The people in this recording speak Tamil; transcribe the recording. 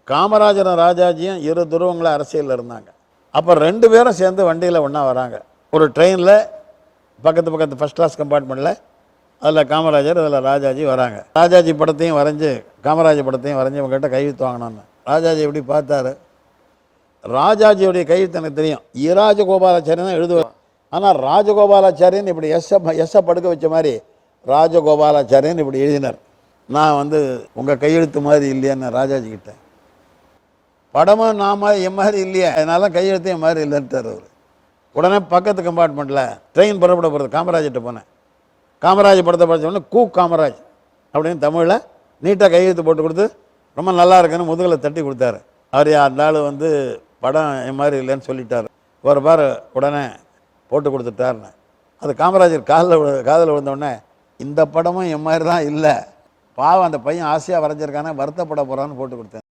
காமராஜரும் ராஜாஜியும் இரு துருவங்கள அரசியலில் இருந்தாங்க. அப்போ 2 பேரும் சேர்ந்து வண்டியில் ஒன்றா வராங்க. ஒரு ட்ரெயினில் பக்கத்து ஃபஸ்ட் கிளாஸ் கம்பார்ட்மெண்ட்டில் அதில் காமராஜர் அதில் ராஜாஜி வராங்க. ராஜாஜி படத்தையும் வரைஞ்சி காமராஜர் படத்தையும் வரைஞ்சி இவங்ககிட்ட கையெழுத்து வாங்கினான்னு. ராஜாஜி எப்படி பார்த்தாரு? ராஜாஜியுடைய கையெழுத்து எனக்கு தெரியும். ராஜகோபாலாச்சாரி தான் எழுதுவார். ஆனால் ராஜகோபாலாச்சாரியன் இப்படி எஸ்ஸை படுக்க வச்ச மாதிரி ராஜகோபாலாச்சாரியன் இப்படி எழுதினார். நான் உங்கள் கையெழுத்து மாதிரி இல்லையான்னு ராஜாஜி கிட்ட. படமும் நான் மாதிரி என் மாதிரி இல்லையா, அதனால கையெழுத்து என் மாதிரி இல்லைன்ட்டார் அவர். உடனே பக்கத்து கம்பார்ட்மெண்ட்டில் ட்ரெயின் புறப்பட போகிறது காமராஜர்கிட்ட போனேன். காமராஜ் படத்தை படித்தோடனே காமராஜ் அப்படின்னு தமிழில் நீட்டாக கையெழுத்து போட்டு கொடுத்து ரொம்ப நல்லா இருக்குன்னு முதுகில் தட்டி கொடுத்தாரு. அவர் அந்த ஆள் படம் என் மாதிரி இல்லைன்னு சொல்லிட்டார். ஒரு பார் உடனே போட்டு கொடுத்துட்டாருன்னு. அது காமராஜர் காதில் விழுந்தோடனே இந்த படமும் என் மாதிரி தான் இல்லை, பாவம் அந்த பையன் ஆசையாக வரைஞ்சிருக்கானே வருத்தப்பட போகிறான்னு போட்டு கொடுத்தேன்.